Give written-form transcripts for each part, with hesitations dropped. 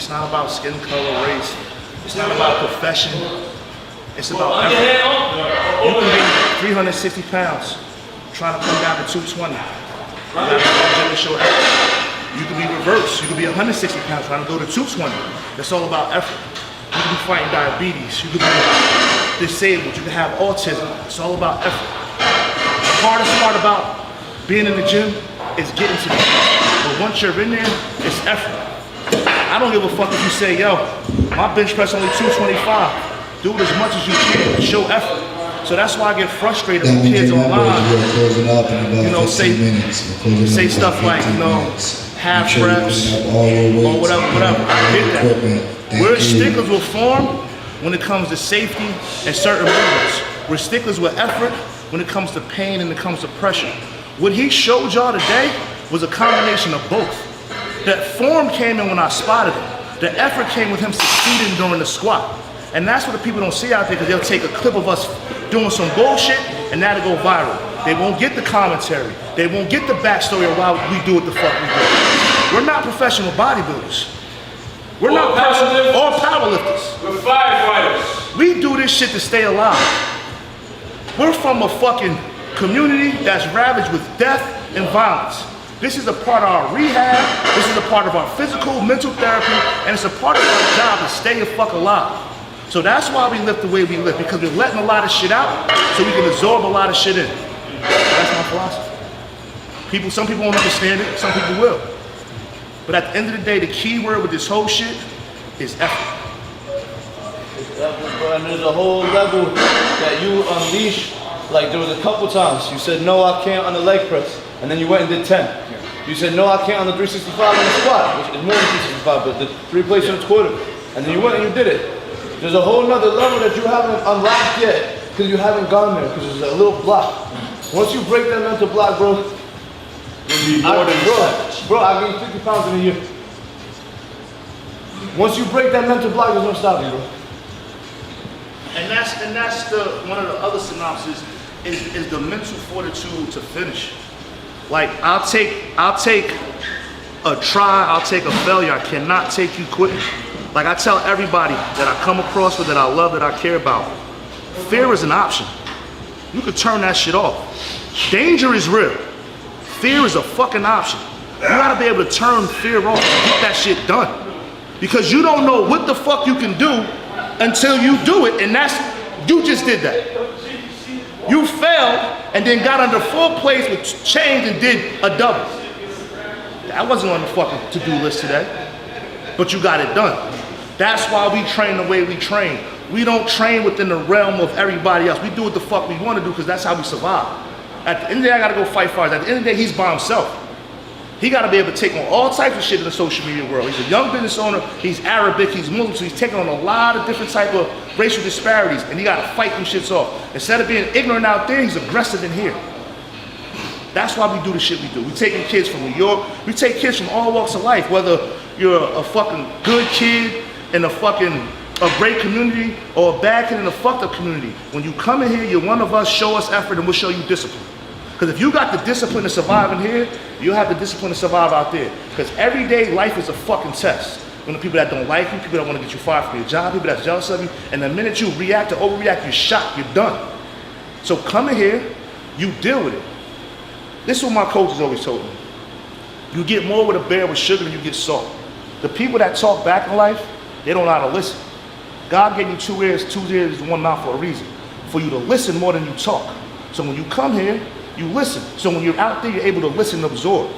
It's not about skin color, race. It's not about profession. It's about effort. You can be 360 pounds trying to come down to 220. You can be reversed. You can be 160 pounds trying to go to 220. That's all about effort. You can be fighting diabetes. You can be disabled. You can have autism. It's all about effort. The hardest part about being in the gym is getting to the gym. But once you're in there, it's effort. I don't give a fuck if you say, yo, my bench press only 225. Do it as much as you can. Show effort. So that's why I get frustrated when kids online, you know, say stuff like, you know, half reps or whatever. I get that. We're sticklers with form when it comes to safety and certain movements. We're sticklers with effort when it comes to pain and it comes to pressure. What he showed y'all today was a combination of both. That form came in when I spotted him. The effort came with him succeeding during the squat. And that's what the people don't see out there, because they'll take a clip of us doing some bullshit and that'll go viral. They won't get the commentary. They won't get the backstory of why we do what the fuck we do. We're not professional bodybuilders. We're not powerlifters or powerlifters. We're firefighters. We do this shit to stay alive. We're from a fucking community that's ravaged with death and violence. This is a part of our rehab. This is a part of our physical, mental therapy, and it's a part of our job to stay the fuck alive. So that's why we lift the way we lift, because we're letting a lot of shit out so we can absorb a lot of shit in. That's my philosophy. Some people won't understand it, some people will. But at the end of the day, the key word with this whole shit is effort. And there's a whole level that you unleash. Like there was a couple times you said, no, I can't on the leg press. And then you went and did 10. You said, no, I can't on the 365 on the squat, which is more than 365, but the 3 plates and a quarter. And then you went and you did it. There's a whole nother level that you haven't unlocked yet, because you haven't gone there, because there's a little block. Once you break that mental block, bro, I gained 50 pounds in a year. Once you break that mental block, there's no stopping, bro. And that's one of the other synopses is the mental fortitude to finish. Like I'll take a try, I'll take a failure. I cannot take you quitting. Like I tell everybody that I come across with, that I love, that I care about, fear is an option. You can turn that shit off. Danger is real. Fear is a fucking option. You gotta be able to turn fear off and get that shit done. Because you don't know what the fuck you can do until you do it, and you just did that. You failed and then got under full plates with change and did a double. That wasn't on the fucking to-do list today, but you got it done. That's why we train the way we train. We don't train within the realm of everybody else. We do what the fuck we want to do, because that's how we survive. At the end of the day, I gotta go fight fires. At the end of the day, he's by himself. He gotta be able to take on all types of shit in the social media world. He's a young business owner, he's Arabic, he's Muslim, so he's taking on a lot of different type of racial disparities, and he gotta fight them shits off. Instead of being ignorant out there, he's aggressive in here. That's why we do the shit we do. We taking kids from New York, we take kids from all walks of life, whether you're a fucking good kid in a great community or a bad kid in a fucked up community. When you come in here, you're one of us, show us effort, and we'll show you discipline. Because if you got the discipline to survive in here, you'll have the discipline to survive out there. Because every day, life is a fucking test. When the people that don't like you, people that want to get you fired from your job, people that's jealous of you, and the minute you react or overreact, you're shot, you're done. So come in here, you deal with it. This is what my coaches always told me. You get more with a bear with sugar than you get salt. The people that talk back in life, they don't know how to listen. God gave you 2 ears, 1 mouth for a reason. For you to listen more than you talk. So when you come here, you listen. So when you're out there, you're able to listen and absorb.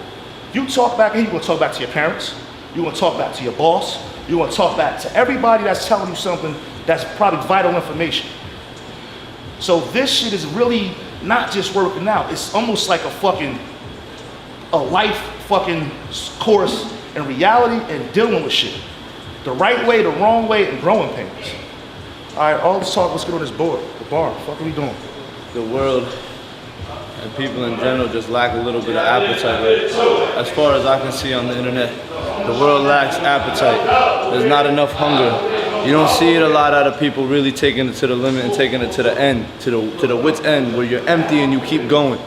You talk back here, you're gonna talk back to your parents. You're gonna talk back to your boss. You're gonna talk back to everybody that's telling you something that's probably vital information. So this shit is really not just working out. It's almost like a life fucking course in reality and dealing with shit. The right way, the wrong way, and growing pains. All right, all this talk, let's get on this board, the bar. What the fuck are we doing? The world and people in general just lack a little bit of appetite. Right? As far as I can see on the internet, the world lacks appetite. There's not enough hunger. You don't see it a lot out of people really taking it to the limit and taking it to the end, to the wit's end, where you're empty and you keep going.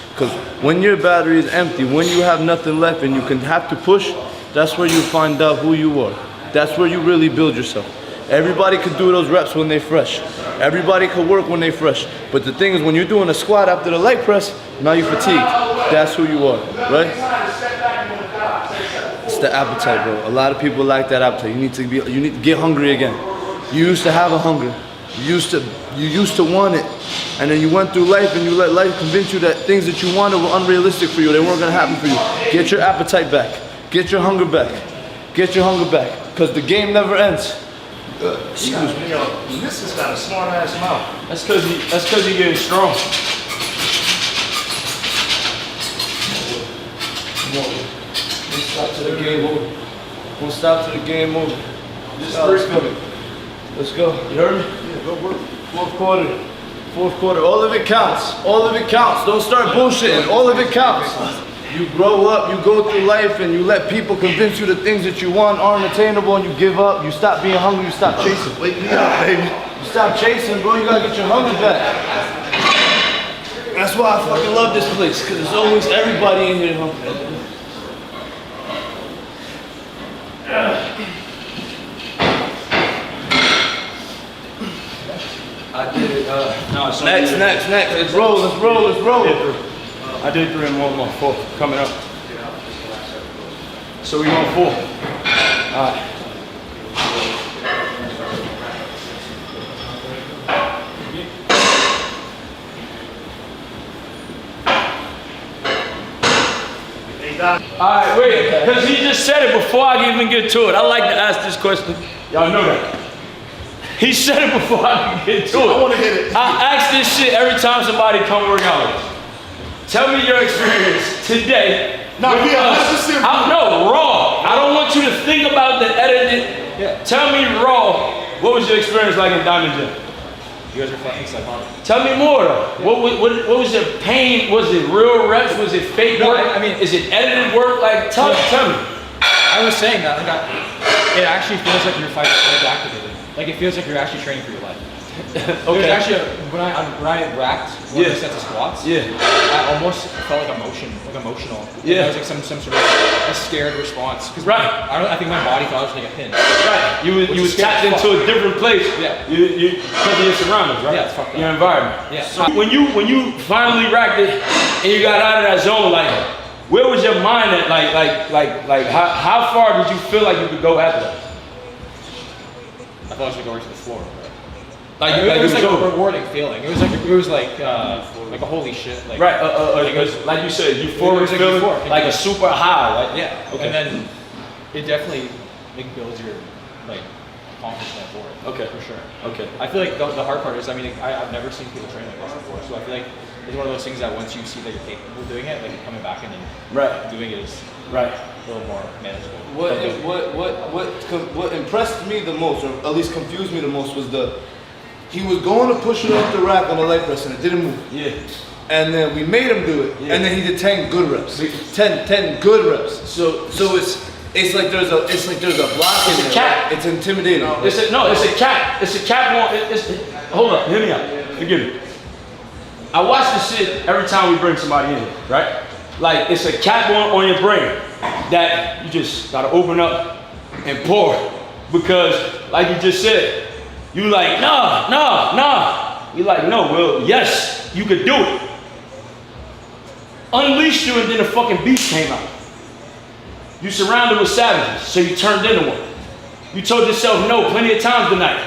Because when your battery is empty, when you have nothing left and you can have to push, that's where you find out who you are. That's where you really build yourself. Everybody could do those reps when they're fresh. Everybody could work when they're fresh. But the thing is, when you're doing a squat after the leg press, now you're fatigued. That's who you are, right? It's the appetite, bro. A lot of people lack that appetite. You need to get hungry again. You used to have a hunger. You used to want it. And then you went through life and you let life convince you that things that you wanted were unrealistic for you. They weren't gonna happen for you. Get your appetite back. Get your hunger back. Get your hunger back. Because the game never ends. Excuse me, yo. This has got a smart ass mouth. That's cause he getting strong. We'll stop to the game over. We'll stop to the game over. Let's go. Let's go. You heard me? Yeah, go work. Fourth quarter. All of it counts. All of it counts. Don't start bullshitting. All of it counts. You grow up, you go through life, and you let people convince you the things that you want aren't attainable, and you give up. You stop being hungry. You stop chasing. Wake me up, baby. You stop chasing, bro. You gotta get your hunger back. That's why I fucking love this place, because there's always everybody in here hungry. I did it. Next. Let's roll. I did 3 and 1 more. 4 coming up. So we on 4. All right. All right, wait, because he just said it before I even get to it. I like to ask this question. Y'all know that. He said it before I can get to it. I want to hit it. I ask this shit every time somebody come work out with us. Tell me your experience today. No, yeah, no, raw. I don't want you to think about the edited. Yeah. Tell me raw. What was your experience like in Diamond Gym? You guys are fucking psychotic. Tell me more though. Yeah. What was your pain? Was it real reps? Was it fake work? I mean, is it edited work? Like, tell me. I was saying that, it actually feels like your fight is activated. Like it feels like you're actually training for your life. Okay. There's actually when I racked one of the sets of squats, I almost felt like emotional. Yeah. It was like some sort of a scared response. Right. I think my body thought I was like a pin. Right. You was tapped into a different place. Yeah. You because of your surroundings, right? Yeah, it's fucked up. Your environment. Yeah. So when you finally racked it and you got out of that zone, like where was your mind at? Like how far did you feel like you could go after that? I thought I was gonna go right to the floor. Like it was like over. a rewarding feeling. It was like a holy shit. Like, right. Like you said, euphoric feeling, like a super high. Right? Yeah. Okay. And then it definitely builds your accomplishment for it. Okay. For sure. Okay. I feel like the hard part is, I've never seen people train like this before, so I feel like it's one of those things that once you see that you're capable of doing it, like coming back and then doing it is a little more manageable. What impressed me the most, or at least confused me the most, was he was going to push it off the rack on the leg press and it didn't move. Yeah. And then we made him do it, and then he did 10 good reps. 10 good reps. So it's like there's a block in there. Cap. It's intimidating. It's a cap. It's a cap on. Hold up. Hear me out. Forgive me. I watch this shit every time we bring somebody in, right? Like it's a cap on your brain that you just gotta open up and pour, because like you just said, you like nah. You like no, Will. Yes, you could do it. Unleashed you, and then the fucking beast came out. You surrounded with savages, so you turned into one. You told yourself no plenty of times tonight.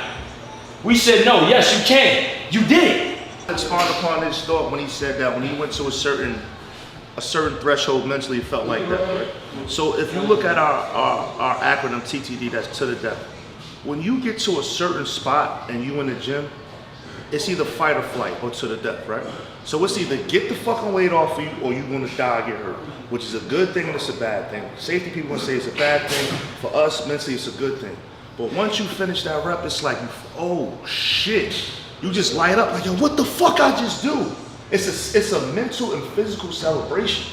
We said no. Yes, you can. You did it. Expand upon his thought when he said that when he went to a certain threshold mentally, it felt like that, right? So if you look at our acronym TTD, that's to the death. When you get to a certain spot and you in the gym, it's either fight or flight or to the death, right? So it's either get the fucking weight off of you or you're gonna die or get hurt, which is a good thing and it's a bad thing. Safety people gonna say it's a bad thing. For us, mentally, it's a good thing. But once you finish that rep, it's like, oh shit. You just light up like, yo, what the fuck I just do? It's a mental and physical celebration.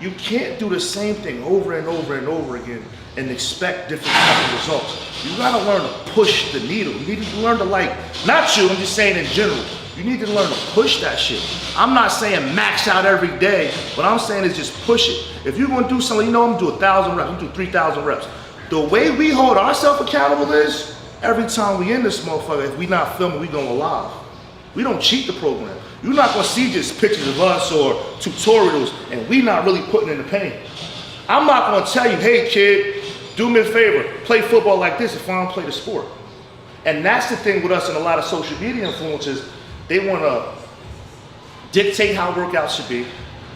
You can't do the same thing over and over and over again and expect different type of results. You gotta learn to push the needle. You need to learn to not you, I'm just saying in general. You need to learn to push that shit. I'm not saying max out every day. What I'm saying is just push it. If you're gonna do something, I'm gonna do 1,000 reps, I'm gonna do 3,000 reps. The way we hold ourselves accountable is every time we in this motherfucker, if we not filming, we going live. We don't cheat the program. You're not gonna see just pictures of us or tutorials and we not really putting in the pain. I'm not gonna tell you, hey kid, do me a favor, play football like this if I don't play the sport. And that's the thing with us and a lot of social media influencers, they wanna dictate how workouts should be.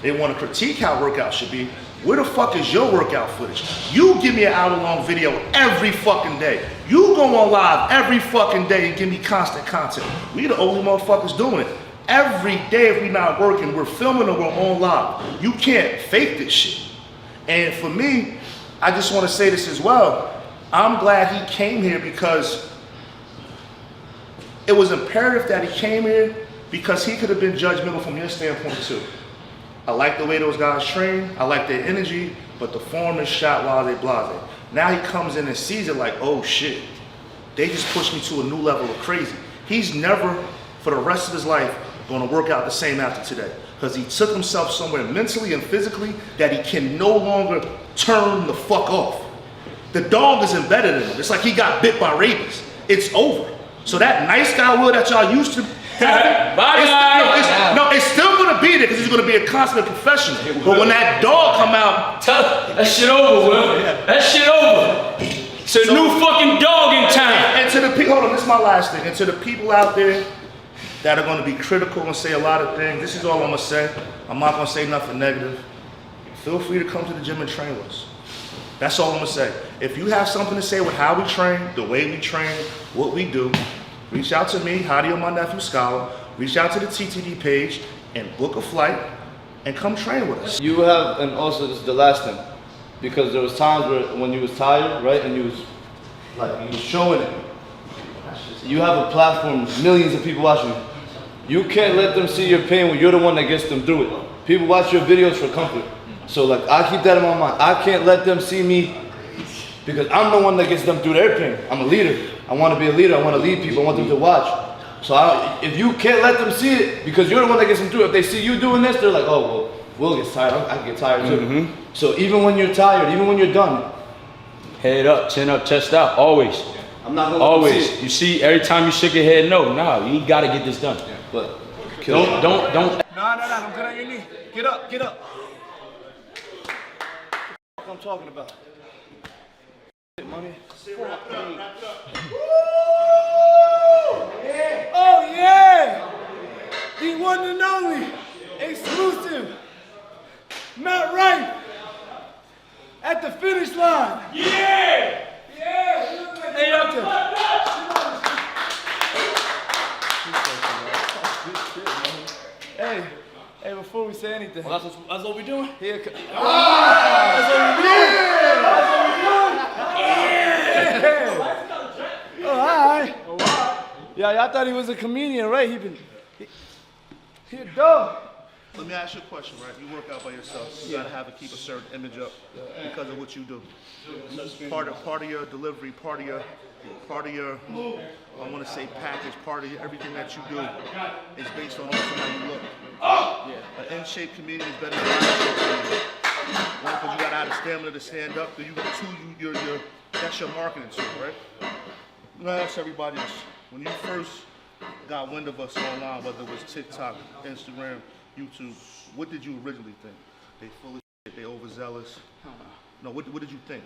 They wanna critique how workouts should be. Where the fuck is your workout footage? You give me an hour-long video every fucking day. You go on live every fucking day and give me constant content. We the only motherfuckers doing it. Every day if we not working, we're filming or we're on live. You can't fake this shit. And for me, I just want to say this as well. I'm glad he came here because it was imperative that he came here because he could have been judgmental from your standpoint too. I like the way those guys train, I like their energy, but the form is shot blase blase. Now he comes in and sees it like, oh shit, they just pushed me to a new level of crazy. He's never, for the rest of his life, gonna work out the same after today. Because he took himself somewhere mentally and physically that he can no longer turn the fuck off. The dog is embedded in him. It's like he got bit by rabies. It's over. So that nice guy Will that y'all used to it's still gonna be there because he's gonna be a consummate professional. But when that dog come out, that shit over, Will. That shit over. It's a new fucking dog in town. And to the people, hold on, this is my last thing. And to the people out there that are gonna be critical and say a lot of things, this is all I'm gonna say. I'm not gonna say nothing negative. Feel free to come to the gym and train with us. That's all I'm gonna say. If you have something to say with how we train, the way we train, what we do, reach out to me, Hadi or my nephew Scholar, reach out to the TTD page and book a flight and come train with us. You have, and also this is the last thing, because there was times where when you was tired, right, and you was showing it. You have a platform, millions of people watching you. You can't let them see your pain when you're the one that gets them through it. People watch your videos for comfort. So like, I keep that in my mind. I can't let them see me because I'm the one that gets them through their pain. I'm a leader. I want to be a leader. I want to lead people. I want them to watch. So if you can't let them see it because you're the one that gets them through, if they see you doing this, they're like, oh, well, Will gets tired. I can get tired too. So even when you're tired, even when you're done, head up, chin up, chest out, always. I'm not gonna always. See it. You see, every time you shake your head, no, you gotta get this done. Yeah, but don't. No, don't get on your knee. Get up, get up. What I'm talking about. Money. Oh yeah! The one and only, exclusive, Matt Rife at the finish line. Yeah! Yeah! Hey, hey, before we say anything. Well, that's what we're doing? Here, that's what we're doing! That's what we're doing! Yeah! Oh, hi. Yeah, I thought he was a comedian, right? He a dog. Let me ask you a question, right? You work out by yourself. You gotta have to keep a certain image up because of what you do. Part of your delivery, part of your, I want to say package, part of everything that you do is based on also how you look. An in-shape comedian is better than an out-of-shape comedian. One, because you gotta have the stamina to stand up. Two, that's your marketing tool, right? I'm gonna ask everybody this. When you first got wind of us online, whether it was TikTok, Instagram, YouTube, what did you originally think? They full of shit, they overzealous? No, what did you think?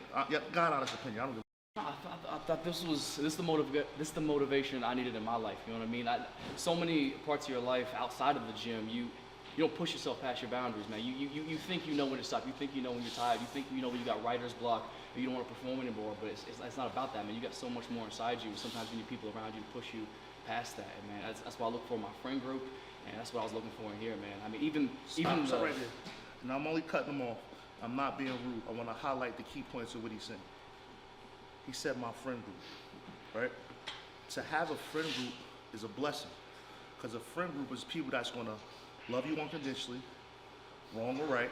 God honest opinion, I don't give I thought this is the motivation I needed in my life. You know what I mean? So many parts of your life outside of the gym, you don't push yourself past your boundaries, man. You think you know when to stop. You think you know when you're tired. You think you know when you got writer's block or you don't want to perform anymore. But it's not about that, man. You got so much more inside you. Sometimes you need people around you to push you past that, man. That's why I look for my friend group, and that's what I was looking for in here, man. I mean, even right here. And I'm only cutting them off. I'm not being rude. I want to highlight the key points of what he's saying. He said my friend group, right? To have a friend group is a blessing, because a friend group is people that's going to love you unconditionally, wrong or right,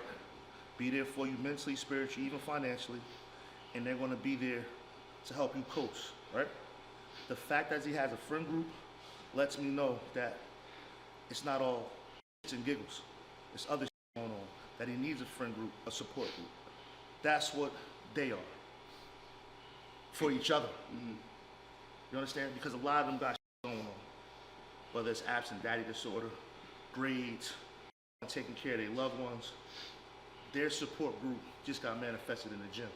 be there for you mentally, spiritually, even financially, and they're going to be there to help you coach, right? The fact that he has a friend group lets me know that it's not all shits and giggles. There's other shit going on, that he needs a friend group, a support group. That's what they are. for each other. You understand? Because a lot of them got going on. Whether it's absent daddy disorder, grades, taking care of their loved ones. Their support group just got manifested in the gym.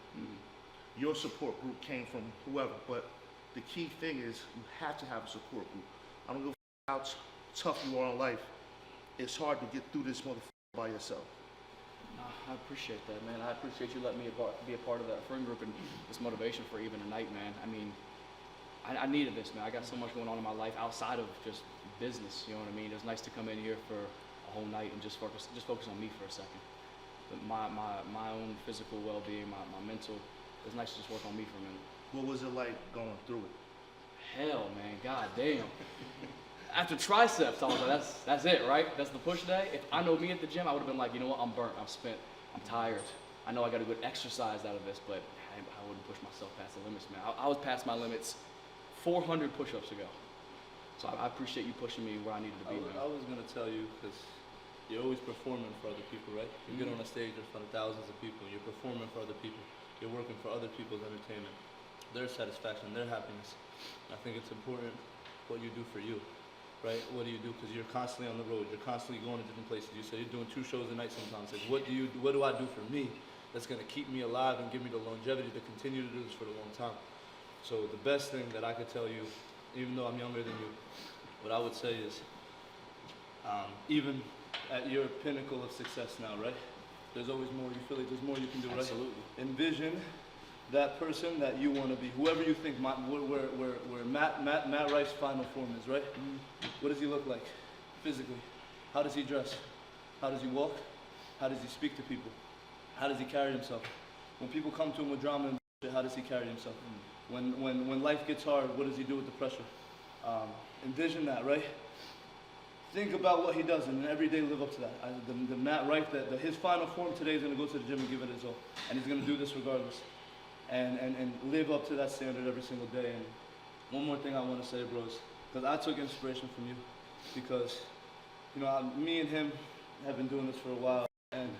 Your support group came from whoever, but the key thing is you have to have a support group. I don't give a how tough you are in life. It's hard to get through this motherfucker by yourself. I appreciate that, man. I appreciate you letting me be a part of that friend group and this motivation for even tonight, man. I mean, I needed this, man. I got so much going on in my life outside of just business, you know what I mean? It was nice to come in here for a whole night and just focus on me for a second. But my own physical well-being, my mental, it was nice to just work on me for a minute. What was it like going through it? Hell, man, god damn. After triceps, I was like, that's it, right? That's the push day. If I know me at the gym, I would have been like, you know what, I'm burnt, I'm spent, I'm tired. I know I got a good exercise out of this, but I wouldn't push myself past the limits, man. I was past my limits 400 push-ups ago. So I appreciate you pushing me where I needed to be, man. I was going to tell you, because you're always performing for other people, right? You get on a stage in front of thousands of people. You're performing for other people. You're working for other people's entertainment, their satisfaction, their happiness. I think it's important what you do for you, right? What do you do? Because you're constantly on the road. You're constantly going to different places. You say you're doing 2 shows a night sometimes. It's what do I do for me that's going to keep me alive and give me the longevity to continue to do this for a long time? So the best thing that I could tell you, even though I'm younger than you, what I would say is, even at your pinnacle of success now, right? There's always more. You feel like there's more you can do, right? Absolutely. Envision that person that you want to be, whoever you think where Matt Rife's final form is, right? What does he look like physically? How does he dress? How does he walk? How does he speak to people? How does he carry himself? When people come to him with drama and shit, how does he carry himself? When life gets hard, what does he do with the pressure? Envision that, right? Think about what he does and every day live up to that. The Matt Rife, his final form today is going to go to the gym and give it his all. And he's going to do this regardless. And live up to that standard every single day. And one more thing I want to say, bros, because I took inspiration from you. Because, you know, me and him have been doing this for a while. And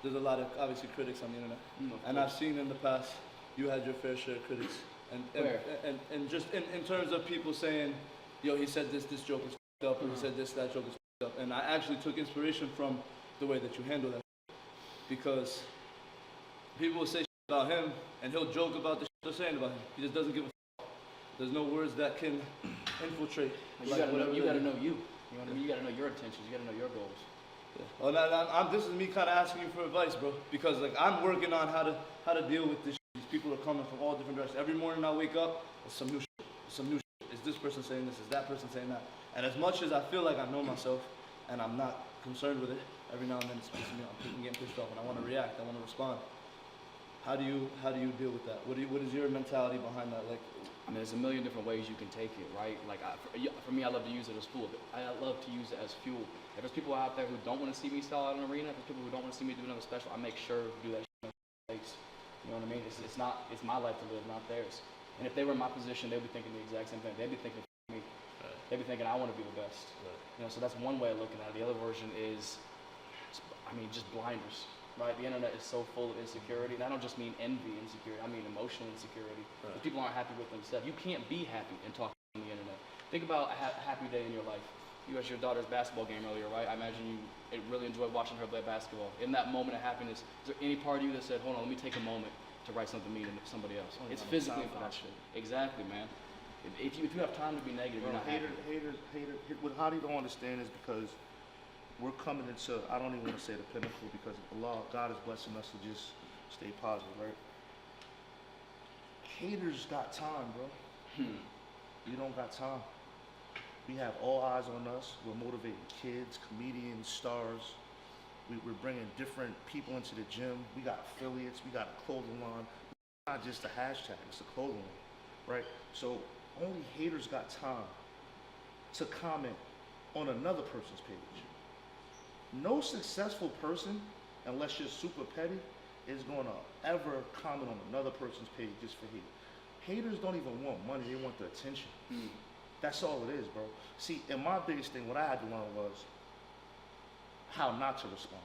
there's a lot of, obviously, critics on the internet. And I've seen in the past, you had your fair share of critics. And just in terms of people saying, yo, he said this joke is f***ed up, or he said that joke is f***ed up. And I actually took inspiration from the way that you handle that. Because people will say shit about him, and he'll joke about the shit they're saying about him. He just doesn't give a f***. There's no words that can infiltrate. You gotta know you. You know what I mean? You gotta know your intentions. You gotta know your goals. Yeah. Well, now, this is me kind of asking you for advice, bro. Because like I'm working on how to deal with this. These people are coming from all different directions. Every morning I wake up, it's some new shit. Some new shit. Is this person saying this? Is that person saying that? And as much as I feel like I know myself, and I'm not concerned with it, every now and then it's pissing me off. I'm getting pissed off, and I want to react. I want to respond. How do you deal with that? What is your mentality behind that? Like, I mean, there's a million different ways you can take it, right? Like, for me, I love to use it as fuel. I love to use it as fuel. If there's people out there who don't want to see me sell out an arena, if there's people who don't want to see me do another special, I make sure to do that shit in my face. You know what I mean? It's my life to live, not theirs. And if they were in my position, they'd be thinking the exact same thing. They'd be thinking me. Right. They'd be thinking I want to be the best. Right. You know, so that's one way of looking at it. The other version is, just blinders. Right, the internet is so full of insecurity, and I don't just mean envy insecurity, I mean emotional insecurity. Right. If people aren't happy with themselves, you can't be happy and talk on the internet. Think about a happy day in your life. You had your daughter's basketball game earlier, right? I imagine you really enjoyed watching her play basketball. In that moment of happiness, is there any part of you that said, hold on, let me take a moment to write something mean to somebody else? It's physically impossible. Exactly, man. If you have time to be negative, you're not happy. What Hadi don't understand is because we're coming into, I don't even want to say the pinnacle because God is blessing us to just stay positive, right? Haters got time, bro. You don't got time. We have all eyes on us. We're motivating kids, comedians, stars. We're bringing different people into the gym. We got affiliates. We got a clothing line. It's not just a hashtag. It's a clothing line, right? So only haters got time to comment on another person's page. No successful person, unless you're super petty, is going to ever comment on another person's page just for hate. Haters don't even want money, they want the attention. That's all it is, bro. See, and my biggest thing, what I had to learn was how not to respond.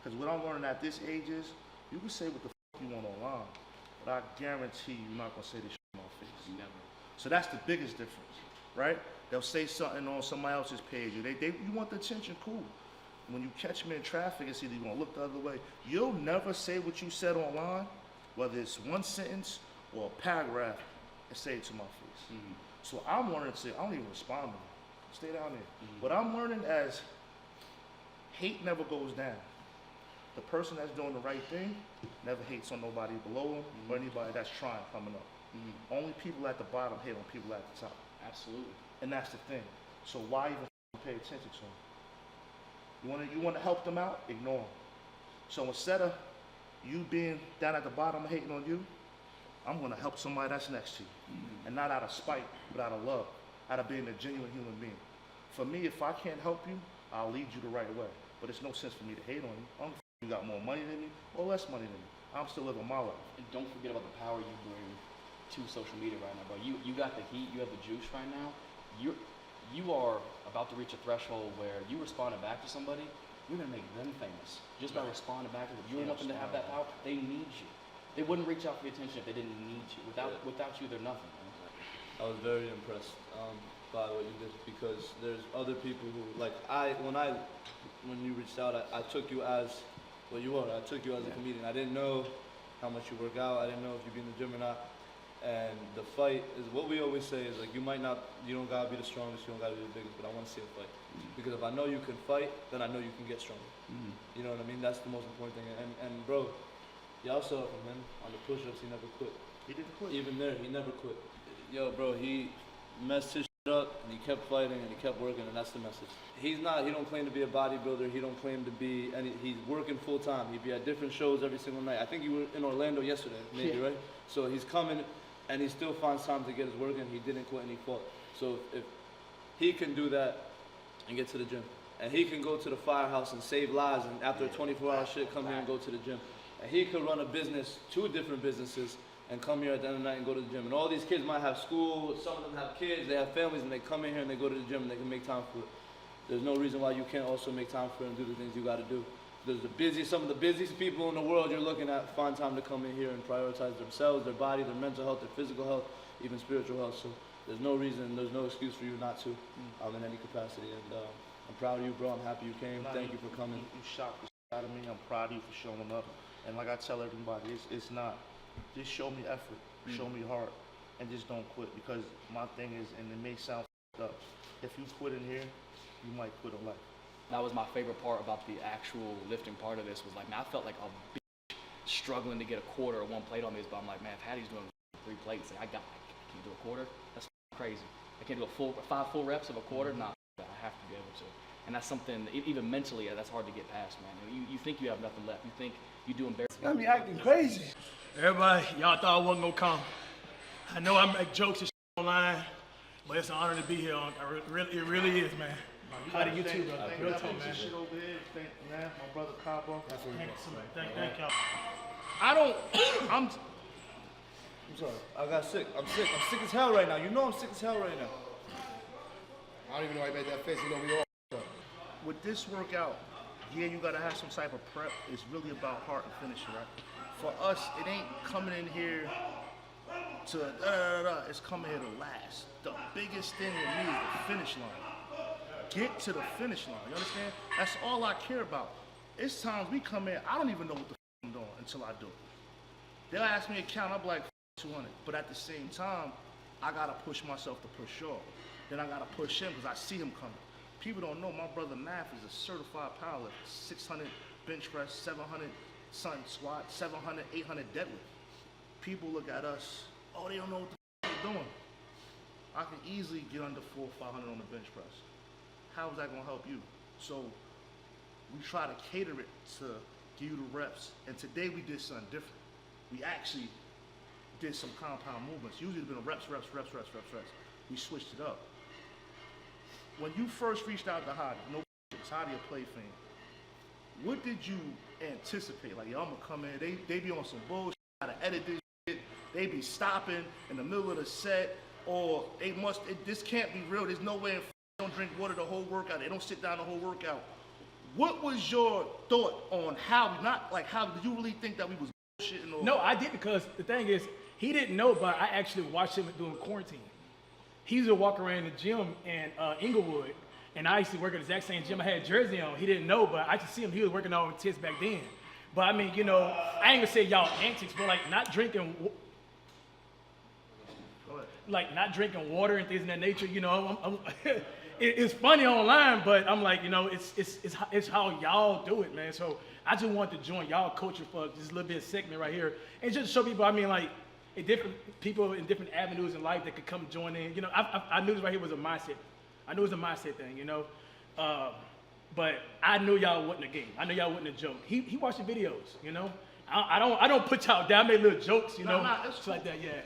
Because what I'm learning at this age is, you can say what the fuck you want online. but I guarantee you're not gonna say this shit in my face. Never. So that's the biggest difference, right? They'll say something on somebody else's page. You want the attention, cool. When you catch me in traffic, it's either you're gonna look the other way. You'll never say what you said online, whether it's one sentence or a paragraph, and say it to my face. So I'm learning to say, I don't even respond to them. Stay down there. But I'm learning as hate never goes down. The person that's doing the right thing never hates on nobody below them or anybody that's trying coming up. Only people at the bottom hate on people at the top. Absolutely. And that's the thing. So why even pay attention to them? You want to help them out? Ignore them. So instead of you being down at the bottom hating on you, I'm going to help somebody that's next to you. And not out of spite, but out of love, out of being a genuine human being. For me, if I can't help you, I'll lead you the right way. But it's no sense for me to hate on you. I don't care if you got more money than me or less money than me. I'm still living my life. And don't forget about the power you bring to social media right now, bro. You got the heat, you have the juice right now. You are about to reach a threshold where you responding back to somebody, you're gonna make them famous just by responding back to them. You're nothing to have that power. They need you. They wouldn't reach out for your attention if they didn't need you. Without you, they're nothing, man. I was very impressed by what you did, because there's other people who, like, when you reached out, I took you as what you are. I took you as a comedian. I didn't know how much you work out. I didn't know if you'd be in the gym or not. And the fight is what we always say is, like, you don't gotta be the strongest, you don't gotta be the biggest, but I want to see a fight. Because if I know you can fight, then I know you can get stronger. You know what I mean? That's the most important thing. And bro, y'all saw from him on the push-ups, he never quit. He didn't quit. Even there, he never quit. Yo, bro, he messed his shit up, and he kept fighting, and he kept working, and that's the message. He don't claim to be a bodybuilder, he don't claim to be he's working full time. He'd be at different shows every single night. I think you were in Orlando yesterday, maybe, right? So he's coming, and he still finds time to get his work in. He didn't quit, and he fought. So if he can do that and get to the gym, and he can go to the firehouse and save lives, and after a 24-hour shit, come here and go to the gym, and he could run a business, 2 different businesses, and come here at the end of the night and go to the gym. And all these kids might have school, some of them have kids, they have families, and they come in here and they go to the gym and they can make time for it. There's no reason why you can't also make time for it and do the things you gotta do. Some of the busiest people in the world you're looking at find time to come in here and prioritize themselves, their body, their mental health, their physical health, even spiritual health. So there's no reason, there's no excuse for you not to, in any capacity. And I'm proud of you, bro. I'm happy you came. Thank you for coming. You shocked the shit out of me. I'm proud of you for showing up. And like I tell everybody, it's not, just show me effort, show me heart, and just don't quit. Because my thing is, and it may sound f***ed up, if you quit in here, you might quit in life. That was my favorite part about the actual lifting part of this was like, man, I felt like a bitch struggling to get a quarter or one plate on this, but I'm like, man, if Hattie's doing 3 plates, like, I can't do a quarter. That's crazy. I can't do 5 full reps of a quarter. Nah, I have to be able to. And that's something, even mentally, that's hard to get past, man. You think you have nothing left. You think you do embarrassing. Got me acting crazy. Everybody, y'all thought I wasn't gonna come. I know I make jokes and shit online, but it's an honor to be here. It really is, man. How do you too, brother? Real talk, man. Shit over here. Thank man, my brother Cabo. Thank y'all. I'm sorry. I got sick. I'm sick as hell right now. You know I'm sick as hell right now. I don't even know why you made that face. You know we all. With this workout, yeah, you gotta have some type of prep. It's really about heart and finishing, right? For us, it ain't coming in here to It's coming here to last. The biggest thing with me is the finish line. Get to the finish line. You understand? That's all I care about. It's times we come in, I don't even know what the I'm doing until I do it. They'll ask me a count, I'll be like 200. But at the same time, I gotta push myself to push off. Then I gotta push him because I see him coming. People don't know my brother Math is a certified powerlifter. 600 bench press, 700 squat, 700, 800 deadlift. People look at us, oh, they don't know what the they're doing. I can easily get under 400 or 500 on the bench press. How is that gonna help you? So we try to cater it to give you the reps. And today we did something different. We actually did some compound movements. Usually it's been reps. We switched it up. When you first reached out to Hadi, Hadi a play fan, what did you anticipate? Like, yo, I'm gonna come in, they be on some bullshit, gotta edit this shit, they be stopping in the middle of the set, or this can't be real, there's no way they don't drink water the whole workout, they don't sit down the whole workout. What was your thought on how did you really think that we was bullshitting, No, I did because the thing is, he didn't know, but I actually watched him during quarantine. He used to walk around the gym in Inglewood, and I used to work at the exact same gym. I had a jersey on. He didn't know, but I could see him. He was working out with Tiz back then. But I mean, you know, I ain't gonna say y'all antics, but like not drinking water and things of that nature. You know, it's funny online, but I'm like, you know, it's how y'all do it, man. So I just want to join y'all culture for just a little bit of segment right here, and just show people. I mean, like, different people in different avenues in life that could come join in. You know, I knew this right here was a mindset. I knew it was a mindset thing. You know, but I knew y'all wasn't a game. I knew y'all wasn't a joke. He watched the videos. You know, I don't put y'all down. I made little jokes. You know, it's like that. Yeah.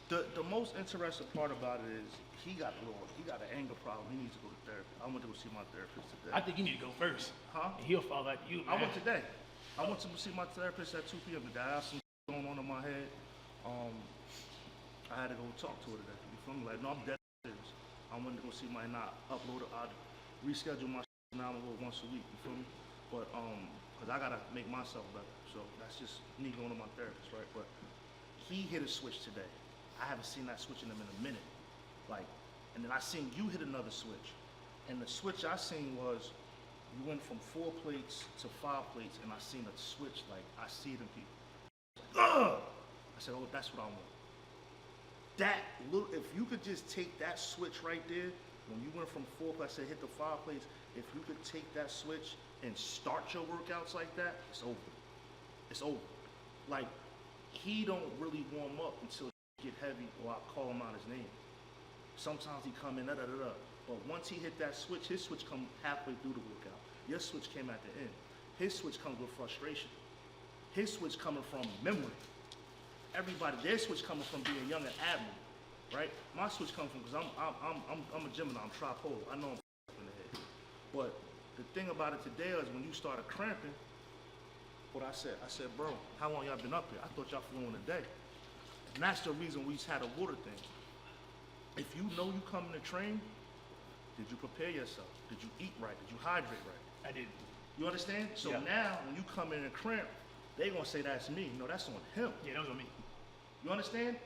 The most interesting part about it is he got an anger problem. He needs to go to therapy. I went to go see my therapist today. I think you need to go first. Huh? And he'll fall like you. Man. I went today. I went to see my therapist at 2 p.m. today. I have some going on in my head. I had to go talk to her today. You feel me? Like, no, I'm dead serious. I wanted to go see my I reschedule my now. I'm gonna go once a week. You feel me? But cause I gotta make myself better. So that's just me going to my therapist, right? But he hit a switch today. I haven't seen that switch in him in a minute. Like, and then I seen you hit another switch. And the switch I seen was you went from 4 plates to 5 plates, and I seen a switch like I see it in people. Ugh! I said, oh, that's what I want. That little, if you could just take that switch right there, when you went from 4 plates, I said hit the 5 plates, if you could take that switch and start your workouts like that, it's over. It's over. Like, he don't really warm up until get heavy or I call him out his name. Sometimes he come in, da-da-da-da. But once he hit that switch, his switch come halfway through the workout. Your switch came at the end. His switch comes with frustration. His switch coming from memory. Everybody, their switch coming from being young and admirable, right? My switch comes from, because I'm a Gemini, I'm tripolar. I know I'm in the head. But the thing about it today is when you started cramping, what I said, bro, how long y'all been up here? I thought y'all flew in a day. And that's the reason we had a water thing. If you know you coming to train, did you prepare yourself? Did you eat right? Did you hydrate right? I did. You understand? So now, when you come in and cramp, they gonna say that's me. No, that's on him. Yeah, that was on me. You understand?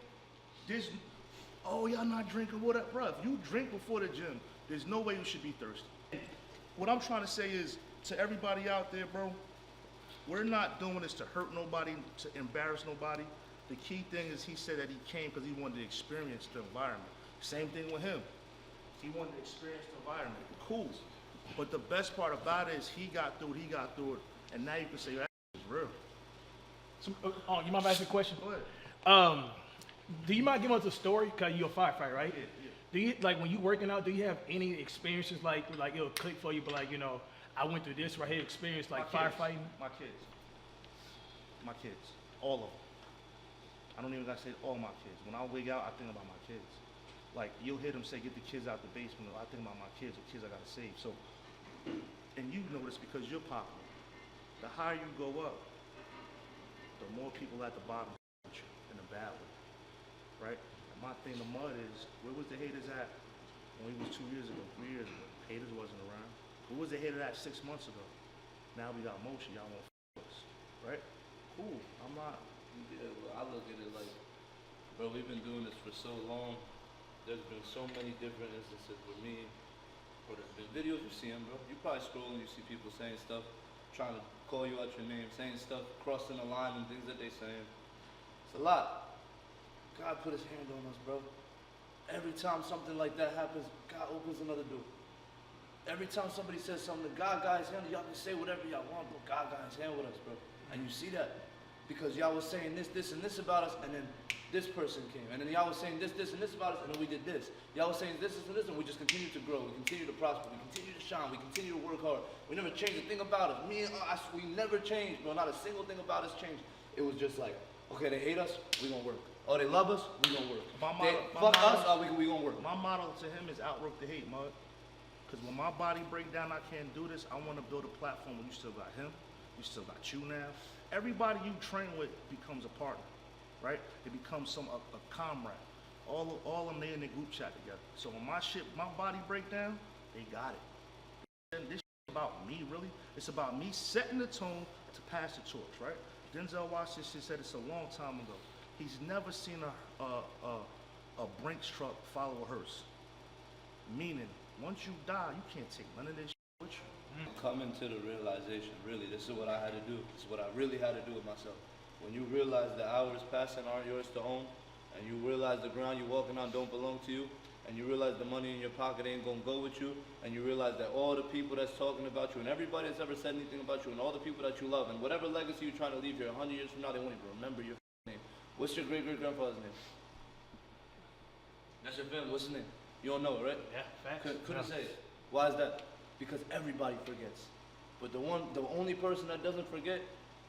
Y'all not drinking water, bro. If you drink before the gym, there's no way you should be thirsty. What I'm trying to say is, to everybody out there, bro, we're not doing this to hurt nobody, to embarrass nobody. The key thing is he said that he came because he wanted to experience the environment. Same thing with him. He wanted to experience the environment. Cool. But the best part about it is he got through it, and now you can say that is real. So, you mind if I ask you a question? Go ahead. Do you mind giving us a story? Because you're a firefighter, right? Yeah. Do you, like, when you working out, do you have any experiences like it'll click for you, but like, you know, I went through this right here, experience like firefighting? My kids. All of them. I don't even gotta say all my kids. When I wig out, I think about my kids. Like, you'll hear them say, get the kids out the basement. I think about my kids, or kids I gotta save. So, and you know this because you're popular. The higher you go up, the more people at the bottom hate you in a bad way, right? And my thing to mud is, where was the haters at when we was 2 years ago, 3 years ago? Haters wasn't around. Where was the hater at 6 months ago? Now we got motion, y'all won't us, right? Cool, I'm not. Yeah, well, I look at it like, bro, we've been doing this for so long. There's been so many different instances with me. Bro, there's been videos you see them, bro. You probably scroll and you see people saying stuff, trying to call you out your name, saying stuff, crossing the line and things that they saying. It's a lot. God put his hand on us, bro. Every time something like that happens, God opens another door. Every time somebody says something, God got his hand, y'all can say whatever y'all want, but God got his hand with us, bro. And you see that. Because y'all was saying this, and this about us, and then this person came. And then y'all was saying this, and this about us, and then we did this. Y'all was saying this, and this, and we just continue to grow. We continue to prosper. We continue to shine. We continue to work hard. We never changed a thing about us. Me and us, we never changed, bro. Not a single thing about us changed. It was just like, okay, they hate us, we gonna work. Oh, they love us, we gonna work. Fuck us, we gonna work. My motto to him is outwork the hate, mud. Because when my body break down, I can't do this. I want to build a platform where you still got him, you still got you now. Everybody you train with becomes a partner, right? It becomes a comrade. All of them, they in the group chat together. So when my body break down, they got it. And this about me, really. It's about me setting the tone to pass the torch, right? Denzel watched this shit, said it's a long time ago. He's never seen a Brinks truck follow a hearse. Meaning, once you die, you can't take none of this shit with you. Coming to the realization, really, this is what I had to do. This is what I really had to do with myself. When you realize the hours passing aren't yours to own, and you realize the ground you're walking on don't belong to you, and you realize the money in your pocket ain't gonna go with you, and you realize that all the people that's talking about you, and everybody that's ever said anything about you, and all the people that you love, and whatever legacy you're trying to leave here 100 years from now, they won't even remember your name. What's your great-great-grandfather's name? That's your family. What's his name? You don't know it, right? Yeah, facts. Couldn't say it. Why is that? Because everybody forgets. But the only person that doesn't forget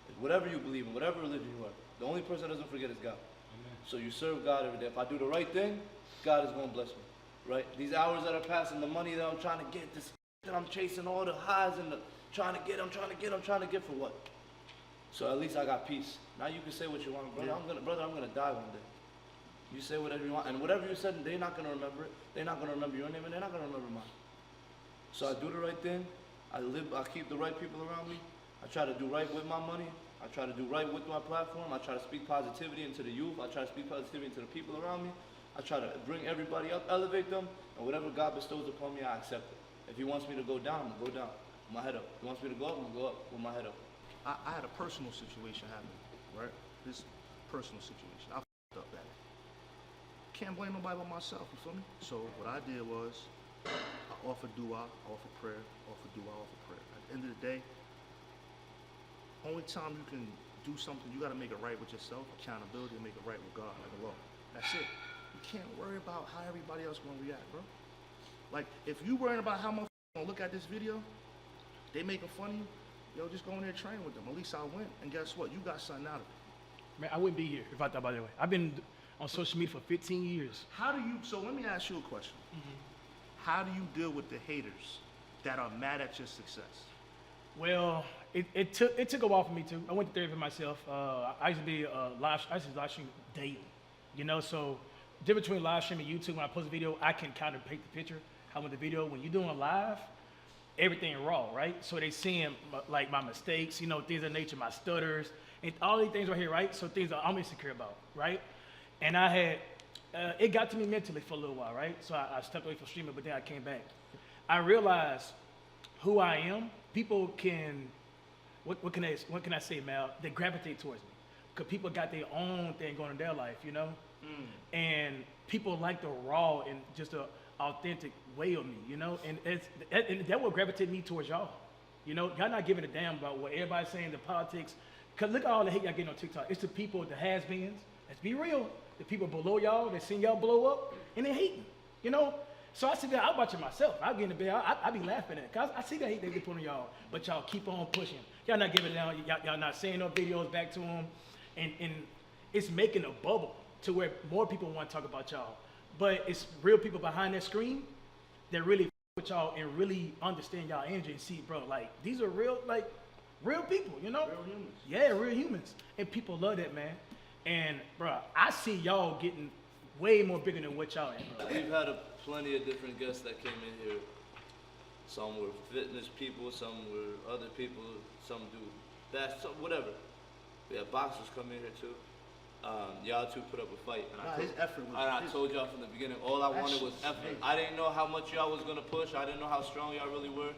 is whatever you believe in, whatever religion you are. The only person that doesn't forget is God. Amen. So you serve God every day. If I do the right thing, God is going to bless me, right? These hours that are passing, the money that I'm trying to get, this that I'm chasing, all the highs and the trying to get for what? So at least I got peace. Now you can say what you want, brother. I'm gonna die one day. You say whatever you want, and whatever you said, they're not gonna remember it. They're not gonna remember your name, and they're not gonna remember mine. So I do the right thing. I keep the right people around me. I try to do right with my money. I try to do right with my platform. I try to speak positivity into the youth. I try to speak positivity into the people around me. I try to bring everybody up, elevate them, and whatever God bestows upon me, I accept it. If He wants me to go down, I'm gonna go down with my head up. If He wants me to go up, I'm gonna go up with my head up. I had a personal situation happen, right? This personal situation. I f***ed up at it. Can't blame nobody but myself, you feel me? So what I did was, I offered dua, I offered prayer, offered dua, offered prayer. At the end of the day, only time you can do something, you gotta make it right with yourself, accountability, and make it right with God, like the law. That's it. You can't worry about how everybody else gonna react, bro. Like, if you worrying about how motherfuckers gonna look at this video, they making fun of you, yo, just go in there and train with them. At least I went, and guess what? You got something out of it. Man, I wouldn't be here if I thought about it that way. I've been on social media for 15 years. So let me ask you a question. How do you deal with the haters that are mad at your success? Well, it took a while for me too. I went to therapy myself. I used to be live stream daily, you know. So difference between live stream and YouTube, when I post a video, I can kind of paint the picture. How with the video, when you're doing a live, everything raw, right? So they seeing like my mistakes, you know, things of nature, my stutters, and all these things right here, right? So things that I'm insecure about, right? And I had, it got to me mentally for a little while, right? So I stepped away from streaming, but then I came back. I realized who I am. People can, what can I say, Mal? They gravitate towards me. Because people got their own thing going in their life, you know? And people like the raw and just a authentic way of me, you know? And that will gravitate me towards y'all. You know, y'all not giving a damn about what everybody's saying, the politics. Because look at all the hate y'all getting on TikTok. It's the people, the has-beens. Let's be real. The people below y'all, they seen y'all blow up, and they hating, you know? So I sit there, I watch it myself. I get in the bed, I be laughing at it. Cause I see the hate they put on y'all, but y'all keep on pushing. Y'all not giving down, y'all not saying no videos back to them. And it's making a bubble to where more people want to talk about y'all. But it's real people behind that screen that really f with y'all and really understand y'all energy and see, bro, like, these are real people, you know? Real humans. Yeah, real humans. And people love that, man. And, bro, I see y'all getting way more bigger than what y'all are, bro. We've had plenty of different guests that came in here. Some were fitness people, some were other people, some do that, some, whatever. We had boxers come in here too. Y'all two put up a fight, and his effort was. I told y'all from the beginning, all I wanted was effort. I didn't know how much y'all was gonna push. I didn't know how strong y'all really were,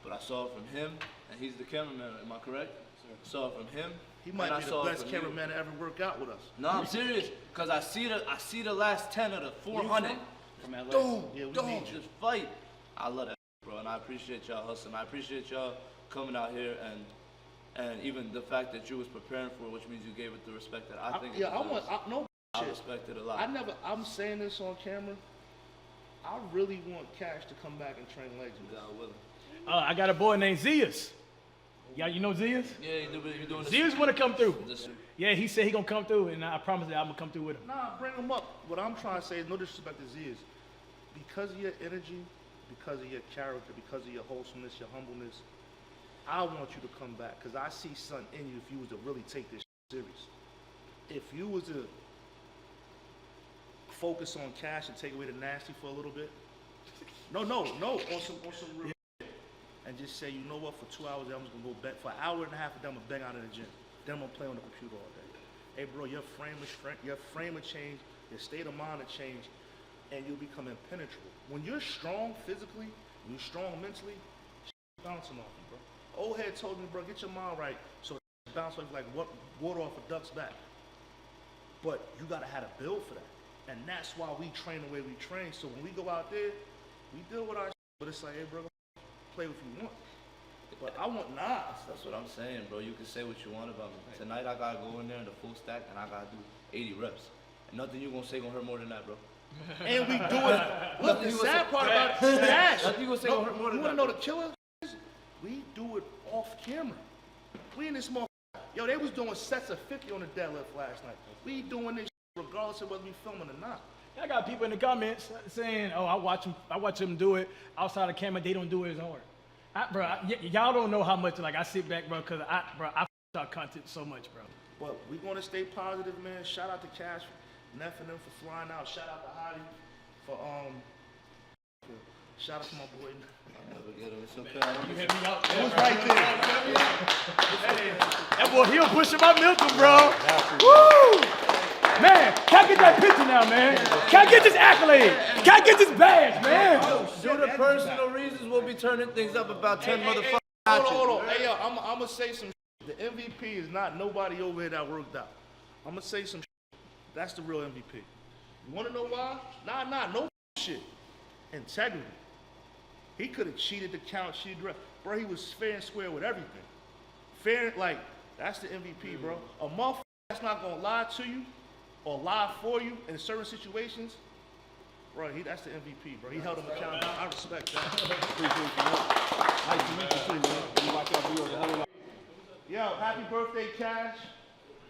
but I saw it from him, and he's the cameraman. Am I correct? I saw it from him. He might be the best cameraman to ever work out with us. No, I'm serious, cause I see the last 10 of the 400. From LA. Don't just fight. I love that, bro, and I appreciate y'all hustling. I appreciate y'all coming out here and even the fact that you was preparing for it, which means you gave it the respect that I think. I respect it a lot. I'm saying this on camera. I really want Cash to come back and train legs with God willing. I got a boy named Zias. Yeah, you know Zias? Yeah, you doing this. Zias want to come through. Yeah, he said he gonna come through, and I promise that I'm gonna come through with him. Nah, bring him up. What I'm trying to say is no disrespect to Z is because of your energy, because of your character, because of your wholesomeness, your humbleness, I want you to come back because I see something in you if you was to really take this serious. If you was to focus on Cash and take away the nasty for a little bit, no, on some real and just say, you know what, for 2 hours I'm just gonna go back for an hour and a half, and then I'm gonna bang out in the gym. Then I'm gonna play on the computer all day. Hey, bro, your frame will change, your state of mind will change, and you'll become impenetrable. When you're strong physically, when you're strong mentally, bouncing off you, bro. Old head told me, bro, get your mind right, so bounce off like water off a duck's back. But you gotta have a build for that, and that's why we train the way we train. So when we go out there, we deal with our but it's like, hey, bro, play what you want. But I want Nas. That's what I'm saying, bro. You can say what you want about me. Tonight I gotta go in there in the full stack and I gotta do 80 reps. And nothing you gonna say gonna hurt more than that, bro. And we do it. Look, the sad part about it, Dash. Nothing you gonna say gonna hurt more than you that. wanna know the killer? We do it off camera. We in this motherfucker. Yo, they was doing sets of 50 on the deadlift last night. We doing this regardless of whether we filming or not. I got people in the comments saying, "Oh, I watch them do it outside the camera. They don't do it as hard." Y'all don't know how much like I sit back, bro, because I f our content so much, bro. But we gonna stay positive, man. Shout out to Cash, Neff and them for flying out. Shout out to Hottie for shout out to my boy. It's okay. You hit me out. It was right there. That boy, he'll push him out Milton, bro. Woo! Man, can I get that picture now, man? Can I get this accolade? Can I get this badge, man? Due to personal reasons, we'll be turning things up about 10 motherfuckers. Hold on. Hey, yo, I'm gonna say some shit. The MVP is not nobody over here that worked out. I'm gonna say some shit. That's the real MVP. You wanna know why? Nah, no shit. Integrity. He could have cheated the count, cheated the rest. Bro, he was fair and square with everything. Fair, like, that's the MVP, bro. A motherfucker that's not gonna lie to you or lie for you in certain situations, bro, that's the MVP, bro. He held him accountable. I respect that. Nice to meet you too, man. You watch our videos a whole lot. Yo, happy birthday, Cash.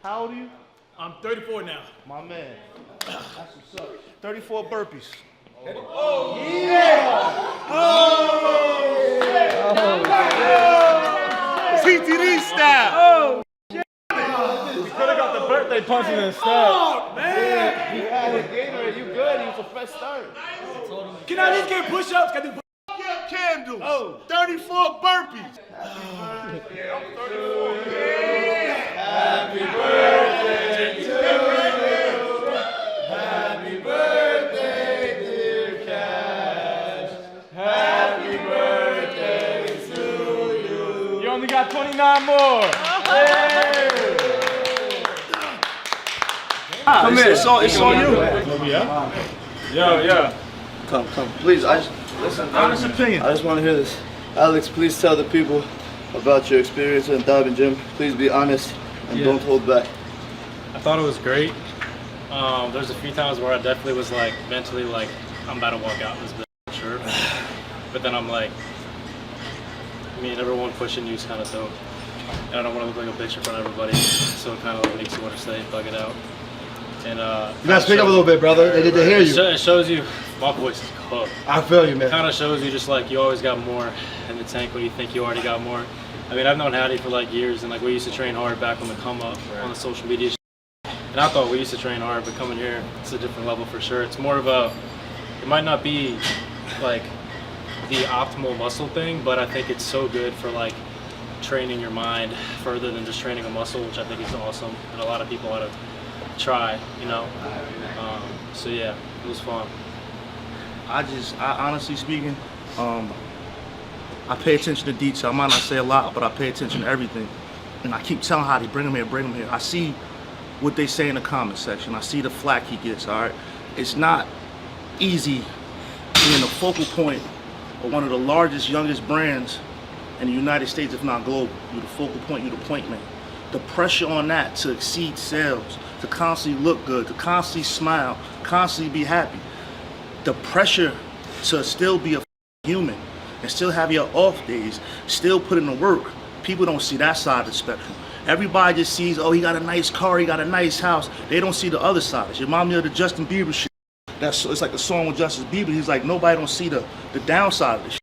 How old are you? I'm 34 now. My man. That's what's up. 34 burpees. TTD style. You could have got the birthday punching instead. Oh, man. You had a gainer. You good. You was a fresh start. Can I just get push-ups? Can I do Yeah, candles. 34 burpees. Happy birthday to you. Happy birthday, dear Cash. Happy birthday to you. You only got 29 more. Come here. It's on you. Yo. Come. Please, listen. Honest opinion. I just want to hear this. Alex, please tell the people about your experience in diving gym. Please be honest and don't hold back. I thought it was great. There's a few times where I definitely was like mentally like I'm about to walk out this bitch, sure. But then I'm like, I mean, everyone pushing you is kind of dope. And I don't want to look like a bitch in front of everybody, so it kind of like makes you want to stay and bug it out. And You gotta speak up a little bit, brother. They need to hear you. It shows you my voice is cooked. I feel you, man. Kind of shows you just like you always got more in the tank when you think you already got more. I mean, I've known Hattie for like years, and like we used to train hard back on the come up on the social media. And I thought we used to train hard, but coming here, it's a different level for sure. It's more of it might not be like the optimal muscle thing, but I think it's so good for like training your mind further than just training a muscle, which I think is awesome, and a lot of people ought to try, you know. So yeah, it was fun. I honestly speaking, I pay attention to detail. I might not say a lot, but I pay attention to everything. And I keep telling Hottie, bring him here. I see what they say in the comment section. I see the flack he gets, all right? It's not easy being the focal point of one of the largest, youngest brands in the United States, if not global. You're the focal point, you're the point man. The pressure on that to exceed sales, to constantly look good, to constantly smile, constantly be happy. The pressure to still be a human and still have your off days, still put in the work. People don't see that side of the spectrum. Everybody just sees, oh, he got a nice car, he got a nice house. They don't see the other side. It reminds me of the Justin Bieber shit. It's like a song with Justin Bieber. He's like, nobody don't see the downside of this shit.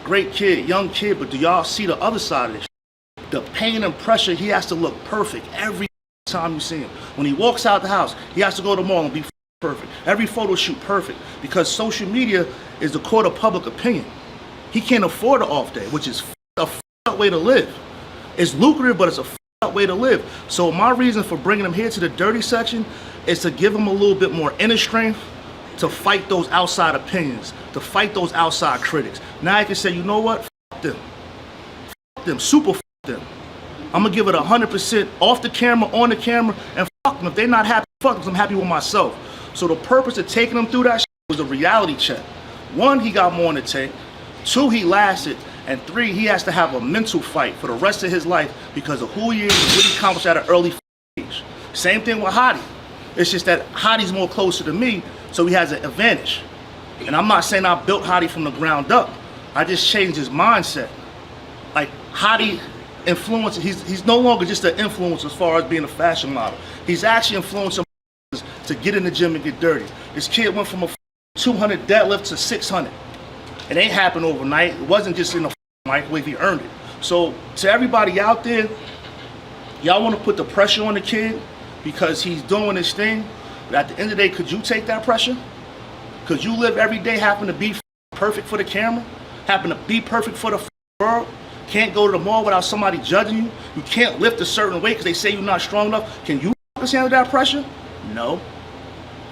Great kid, young kid, but do y'all see the other side of this shit? The pain and pressure, he has to look perfect every time you see him. When he walks out the house, he has to go to the mall and be perfect. Every photo shoot perfect, because social media is the court of public opinion. He can't afford an off day, which is a way to live. It's lucrative, but it's a up way to live. So my reason for bringing him here to the dirty section is to give him a little bit more inner strength to fight those outside opinions, to fight those outside critics. Now I can say, you know what? F them, super f them. I'm gonna give it 100% off the camera, on the camera, and fuck them. If they're not happy, fuck them. I'm happy with myself. So the purpose of taking them through that shit was a reality check. 1, he got more in the tank. 2, he lasted. And 3, he has to have a mental fight for the rest of his life because of who he is and what he accomplished at an early age. Same thing with Hottie. It's just that Hottie's more closer to me, so he has an advantage. And I'm not saying I built Hottie from the ground up. I just changed his mindset. Like, Hottie influences, he's no longer just an influence as far as being a fashion model. He's actually influencing to get in the gym and get dirty. This kid went from a 200 deadlift to 600. It ain't happened overnight. It wasn't just in the microwave, he earned it. So to everybody out there, y'all want to put the pressure on the kid because he's doing his thing, but at the end of the day, could you take that pressure? Could you live every day happen to be perfect for the camera? Happen to be perfect for the world? Can't go to the mall without somebody judging you? You can't lift a certain weight because they say you're not strong enough? Can you handle that pressure? No.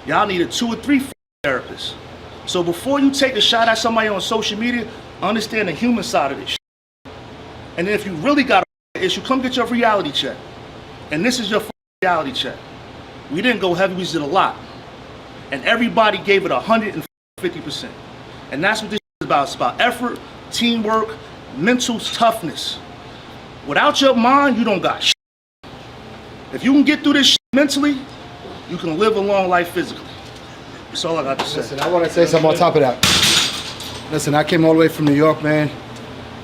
Y'all need a 2 or 3 therapists. So before you take a shot at somebody on social media, understand the human side of this shit. And then if you really got an issue, come get your reality check. And this is your reality check. We didn't go heavy, we just did a lot. And everybody gave it 150%. And that's what this is about. It's about effort, teamwork, mental toughness. Without your mind, you don't got shit. If you can get through this shit mentally, you can live a long life physically. That's all I got to say. Listen, I want to say something on top of that. Listen, I came all the way from New York, man.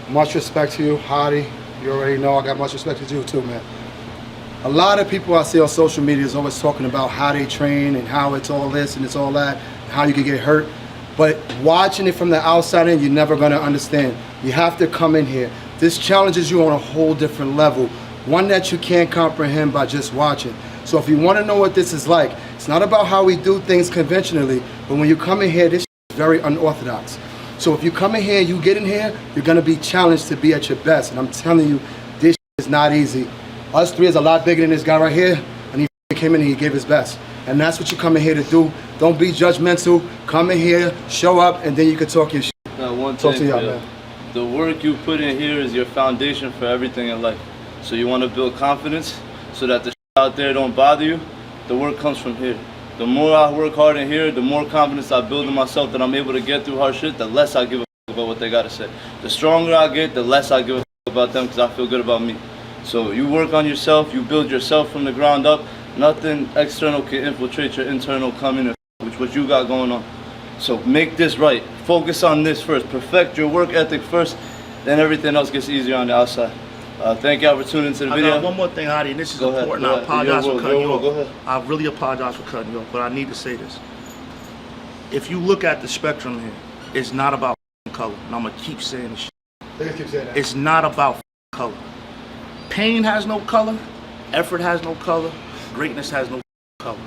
Much respect to you, Hottie. You already know I got much respect to you too, man. A lot of people I see on social media is always talking about how they train and how it's all this and it's all that, and how you can get hurt. But watching it from the outside in, you're never gonna understand. You have to come in here. This challenges you on a whole different level, one that you can't comprehend by just watching. So if you want to know what this is like, it's not about how we do things conventionally, but when you come in here, this is very unorthodox. So if you come in here and you get in here, you're going to be challenged to be at your best. And I'm telling you, this is not easy. Us 3 is a lot bigger than this guy right here, and he came in and he gave his best. And that's what you come in here to do. Don't be judgmental. Come in here, show up, and then you can talk your shit. Now, one Talk thing, to y'all, Phil. man. The work you put in here is your foundation for everything in life. So you want to build confidence so that the out there don't bother you. The work comes from here. The more I work hard in here, the more confidence I build in myself that I'm able to get through hard shit, the less I give a fuck about what they got to say. The stronger I get, the less I give a fuck about them because I feel good about me. So you work on yourself, you build yourself from the ground up. Nothing external can infiltrate your internal coming in, which what you got going on. So make this right. Focus on this first. Perfect your work ethic first, then everything else gets easier on the outside. Thank y'all for tuning into the video. I got one more thing, Hottie, and this is Go ahead, important. go I apologize ahead. for cutting you Go off. ahead. I really apologize for cutting you off, but I need to say this. If you look at the spectrum here, it's not about color. And I'm going to keep saying this shit. They keep saying that. It's not about color. Pain has no color. Effort has no color. Greatness has no color.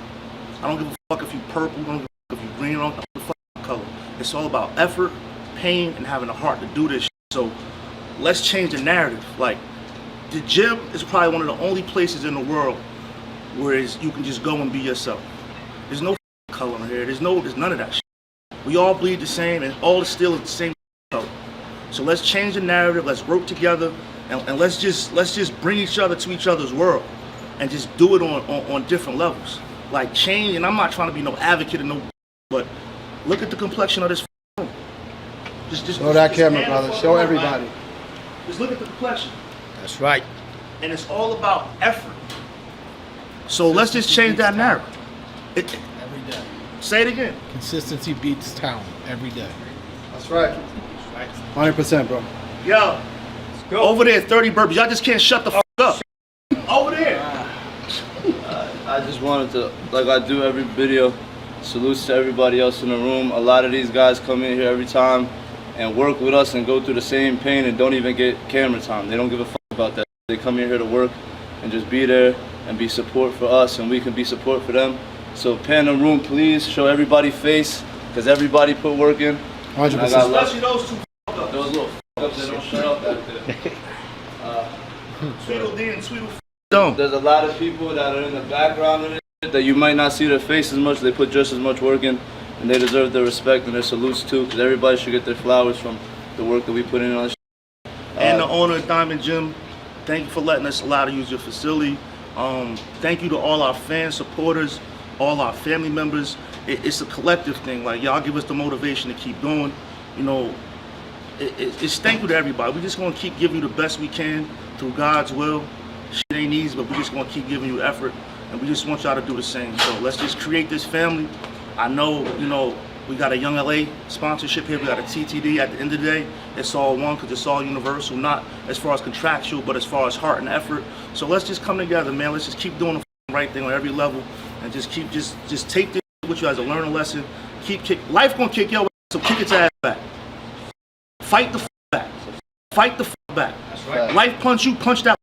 I don't give a fuck if you purple. I don't give a fuck if you green. I don't give a fuck color. It's all about effort, pain, and having a heart to do this shit. So let's change the narrative. Like, the gym is probably one of the only places in the world where you can just go and be yourself. There's no color in here. There's none of that shit. We all bleed the same, and all is still the same color. So let's change the narrative. Let's work together, and let's just bring each other to each other's world, and just do it on different levels. Like change. And I'm not trying to be no advocate of no, but look at the complexion of this room. Just Show that camera, stand brother. in front Show of the room, everybody. right? Just look at the complexion. That's right. And it's all about effort. So let's just change that narrative. Every day. Say it again. Consistency beats talent every day. That's right. 100%, bro. Yo, over there, 30 burpees. Y'all just can't shut the fuck up. Over there. I just wanted to, like I do every video, salutes to everybody else in the room. A lot of these guys come in here every time and work with us and go through the same pain and don't even get camera time. They don't give a fuck about that. They come in here to work and just be there and be support for us, and we can be support for them. So pan the room, please. Show everybody face, because everybody put work in. 100%. Especially those two fuck Those little fuck ups that don't shut up back there. Tweedledee and Tweedle There's a lot of people that are in the background of it that you might not see their face as much. They put just as much work in, and they deserve their respect and their salutes too, because everybody should get their flowers from the work that we put in on this. And the owner of Diamond Gym, thank you for letting us allow to use your facility. Thank you to all our fans, supporters, all our family members. It's a collective thing. Like, y'all give us the motivation to keep going. You know, it's thank you to everybody. We're just gonna keep giving you the best we can through God's will. Shit ain't easy, but we're just gonna keep giving you effort, and we just want y'all to do the same. So let's just create this family. I know, you know, we got a Young LA sponsorship here. We got a TTD. At the end of the day, it's all one because it's all universal, not as far as contractual, but as far as heart and effort. So let's just come together, man. Let's just keep doing the right thing on every level, and just keep just take this with you as a learning lesson. Life gonna kick your ass, so kick its ass back. Fight the back. Fight the back. That's right. Life punch you, punch that